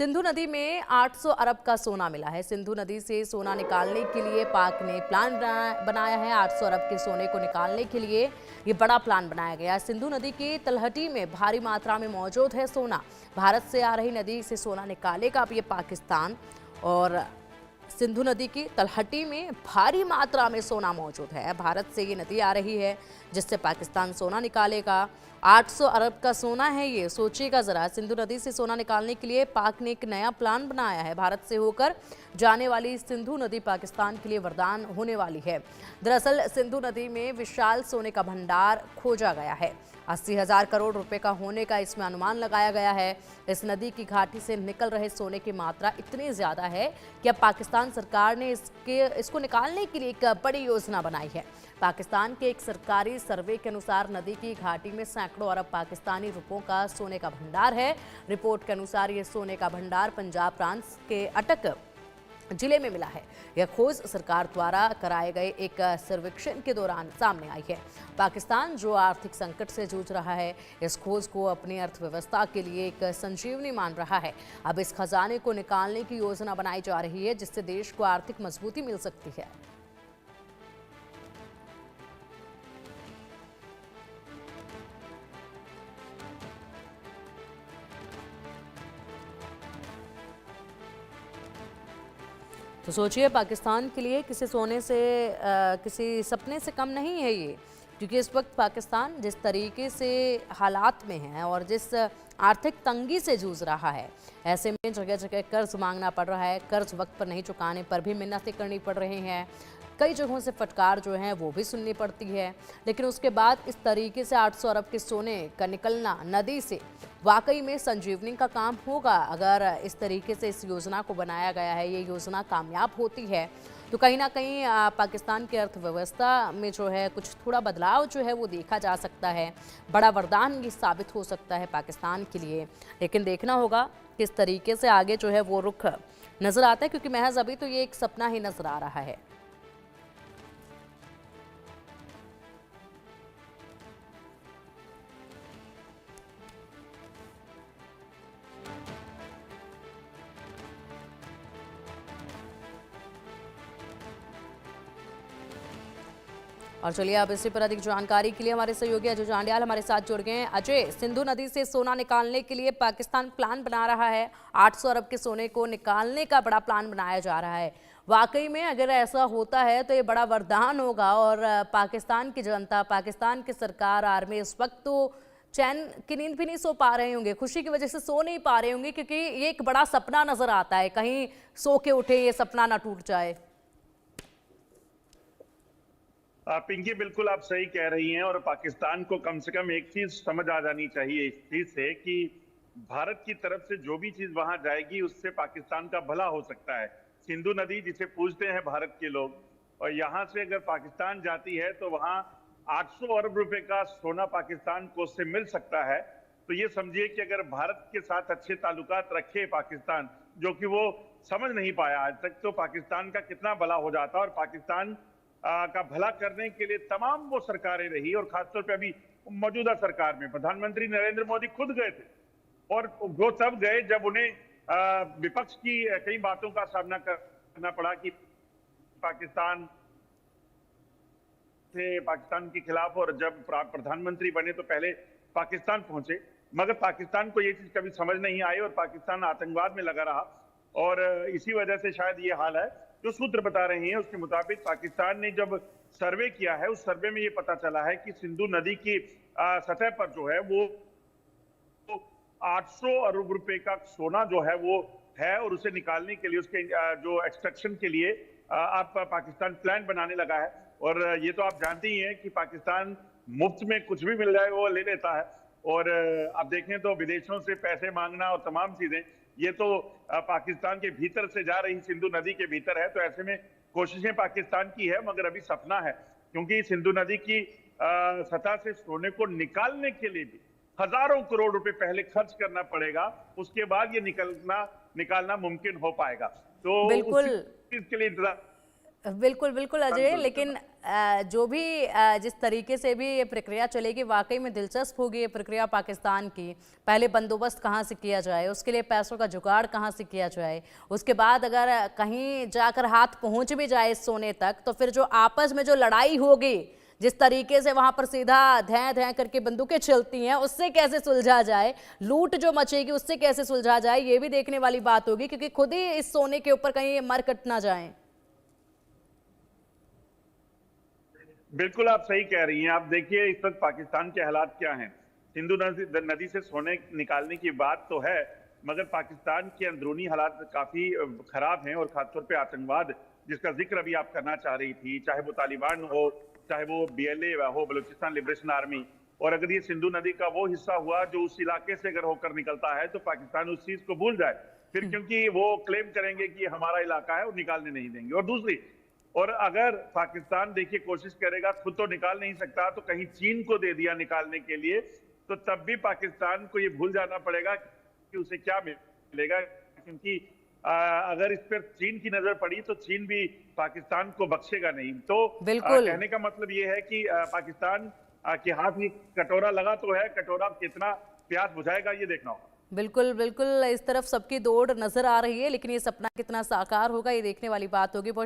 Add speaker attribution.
Speaker 1: सिंधु नदी में 800 अरब का सोना मिला है। सिंधु नदी से सोना निकालने के लिए पाक ने प्लान बनाया है। 800 अरब के सोने को निकालने के लिए ये बड़ा प्लान बनाया गया है। सिंधु नदी की तलहटी में भारी मात्रा में मौजूद है सोना। भारत से आ रही नदी से सोना निकालेगा अब ये पाकिस्तान। और सिंधु नदी की तलहटी में भारी मात्रा में सोना मौजूद है। भारत से ये नदी आ रही है जिससे पाकिस्तान सोना निकालेगा। 800 अरब का सोना है ये, सोचिएगा जरा। सिंधु नदी से सोना निकालने के लिए पाक ने एक नया प्लान बनाया है। भारत से होकर जाने वाली सिंधु नदी पाकिस्तान के लिए वरदान होने वाली है। दरअसल सिंधु नदी में विशाल सोने का भंडार खोजा गया है। 80,000 करोड़ रुपए का होने का इसमें अनुमान लगाया गया है। इस नदी की घाटी से निकल रहे सोने की मात्रा इतनी ज्यादा है कि अब पाकिस्तान सरकार ने इसको निकालने के लिए एक बड़ी योजना बनाई है। पाकिस्तान के एक सरकारी सर्वे के अनुसार नदी की घाटी में सैकड़ों अरब पाकिस्तानी रुपयों का सोने का भंडार है। रिपोर्ट के अनुसार ये सोने का भंडार पंजाब प्रांत के अटक जिले में मिला है। यह खोज सरकार द्वारा कराए गए एक सर्वेक्षण के दौरान सामने आई है। पाकिस्तान जो आर्थिक संकट से जूझ रहा है, इस खोज को अपनी अर्थव्यवस्था के लिए एक संजीवनी मान रहा है। अब इस खजाने को निकालने की योजना बनाई जा रही है जिससे देश को आर्थिक मजबूती मिल सकती है। तो सोचिए, पाकिस्तान के लिए किसी सोने से किसी सपने से कम नहीं है ये, क्योंकि इस वक्त पाकिस्तान जिस तरीके से हालात में है और जिस आर्थिक तंगी से जूझ रहा है, ऐसे में जगह जगह कर्ज मांगना पड़ रहा है। कर्ज वक्त पर नहीं चुकाने पर भी मिन्नतें करनी पड़ रही हैं। कई जगहों से फटकार जो है वो भी सुननी पड़ती है। लेकिन उसके बाद इस तरीके से 800 अरब के सोने का निकलना नदी से वाकई में संजीवनी का काम होगा। अगर इस तरीके से इस योजना को बनाया गया है, ये योजना कामयाब होती है तो कहीं ना कहीं पाकिस्तान की अर्थव्यवस्था में जो है कुछ थोड़ा बदलाव जो है वो देखा जा सकता है। बड़ा वरदान ये साबित हो सकता है पाकिस्तान के लिए। लेकिन देखना होगा किस तरीके से आगे जो है वो रुख नजर आता है, क्योंकि महज अभी तो ये एक सपना ही नजर आ रहा है। और चलिए अब इसी पर अधिक जानकारी के लिए हमारे सहयोगी अजय जांडियाल हमारे साथ जुड़ गए हैं। अजय, सिंधु नदी से सोना निकालने के लिए पाकिस्तान प्लान बना रहा है। 800 अरब के सोने को निकालने का बड़ा प्लान बनाया जा रहा है। वाकई में अगर ऐसा होता है तो ये बड़ा वरदान होगा और पाकिस्तान की जनता, पाकिस्तान की सरकार, आर्मी इस वक्त तो चैन की नींद भी नहीं सो पा रहे होंगे, खुशी की वजह से सो नहीं पा रहे होंगे, क्योंकि ये एक बड़ा सपना नजर आता है। कहीं सो के उठे ये सपना ना टूट जाए।
Speaker 2: पिंकी, बिल्कुल आप सही कह रही हैं। और पाकिस्तान को कम से कम एक चीज समझ आ जानी चाहिए इस चीज से कि भारत की तरफ से जो भी चीज वहां जाएगी उससे पाकिस्तान का भला हो सकता है। सिंधु नदी जिसे पूजते हैं भारत के लोग, और यहाँ से अगर पाकिस्तान जाती है तो वहां 800 अरब रुपए का सोना पाकिस्तान को उससे मिल सकता है। तो ये समझिए कि अगर भारत के साथ अच्छे ताल्लुकात रखे पाकिस्तान, जो कि वो समझ नहीं पाया आज तक, तो पाकिस्तान का कितना भला हो जाता। और पाकिस्तान का भला करने के लिए तमाम वो सरकारें रही, और खासतौर पे अभी मौजूदा सरकार में प्रधानमंत्री नरेंद्र मोदी खुद गए थे। और वो तब गए जब उन्हें विपक्ष की कई बातों का सामना करना पड़ा कि पाकिस्तान के खिलाफ। और जब प्रधानमंत्री बने तो पहले पाकिस्तान पहुंचे, मगर पाकिस्तान को ये चीज कभी समझ नहीं आई और पाकिस्तान आतंकवाद में लगा रहा। और इसी वजह से शायद ये हाल है। जो सूत्र बता रहे हैं उसके मुताबिक पाकिस्तान ने जब सर्वे किया है, उस सर्वे में ये पता चला है कि सिंधु नदी की सतह पर जो है वो 800 अरब रुपए का सोना जो है वो है। और उसे निकालने के लिए, उसके जो एक्सट्रैक्शन के लिए आप पाकिस्तान प्लान बनाने लगा है। और ये तो आप जानते ही हैं कि पाकिस्तान मुफ्त में कुछ भी मिल जाए वो ले लेता है। और अब देखें तो विदेशों से पैसे मांगना और तमाम चीजें, ये तो पाकिस्तान के भीतर से जा रही सिंधु नदी के भीतर है। तो ऐसे में कोशिशें पाकिस्तान की है, मगर अभी सपना है, क्योंकि सिंधु नदी की सतह से सोने को निकालने के लिए भी हजारों करोड़ रुपए पहले खर्च करना पड़ेगा। उसके बाद ये निकालना मुमकिन हो पाएगा। तो
Speaker 1: बिल्कुल।
Speaker 2: उसी चीज के लिए इंतजार
Speaker 1: बिल्कुल बिल्कुल अजय,
Speaker 2: बिल्कुल।
Speaker 1: लेकिन जो भी जिस तरीके से भी ये प्रक्रिया चलेगी वाकई में दिलचस्प होगी ये प्रक्रिया पाकिस्तान की। पहले बंदोबस्त कहाँ से किया जाए, उसके लिए पैसों का जुगाड़ कहाँ से किया जाए, उसके बाद अगर कहीं जाकर हाथ पहुंच भी जाए इस सोने तक तो फिर जो आपस में जो लड़ाई होगी, जिस तरीके से वहां पर सीधा धैं धैं करके बंदूकें चलती हैं, उससे कैसे सुलझा जाए, लूट जो मचेगी उससे कैसे सुलझा जाए, ये भी देखने वाली बात होगी, क्योंकि खुद ही इस सोने के ऊपर कहीं मर कट ना जाए।
Speaker 2: बिल्कुल आप सही कह रही हैं। आप देखिए इस वक्त पाकिस्तान के हालात क्या हैं। सिंधु नदी से सोने निकालने की बात तो है, मगर पाकिस्तान के अंदरूनी हालात काफी खराब हैं, और खासतौर पे आतंकवाद जिसका जिक्र अभी आप करना चाह रही थी, चाहे वो तालिबान हो, चाहे वो BLA हो, बलूचिस्तान लिबरेशन आर्मी, और अगर ये सिंधु नदी का वो हिस्सा हुआ जो उस इलाके से अगर होकर निकलता है तो पाकिस्तान उस चीज को भूल जाए फिर, क्योंकि वो क्लेम करेंगे कि ये हमारा इलाका है और निकालने नहीं देंगे। और दूसरी, और अगर पाकिस्तान देखिए कोशिश करेगा, खुद तो निकाल नहीं सकता, तो कहीं चीन को दे दिया निकालने के लिए, तो तब भी पाकिस्तान को ये भूल जाना पड़ेगा कि उसे क्या मिलेगा, क्योंकि अगर इस पर चीन की नजर पड़ी तो चीन भी पाकिस्तान को बख्शेगा नहीं। तो
Speaker 1: बिल्कुल
Speaker 2: कहने का मतलब ये है कि पाकिस्तान के हाथ में कटोरा लगा तो है, कटोरा कितना प्यास बुझाएगा ये देखना होगा।
Speaker 1: बिल्कुल बिल्कुल, इस तरफ सबकी दौड़ नजर आ रही है, लेकिन ये सपना कितना साकार होगा ये देखने वाली बात होगी। बहुत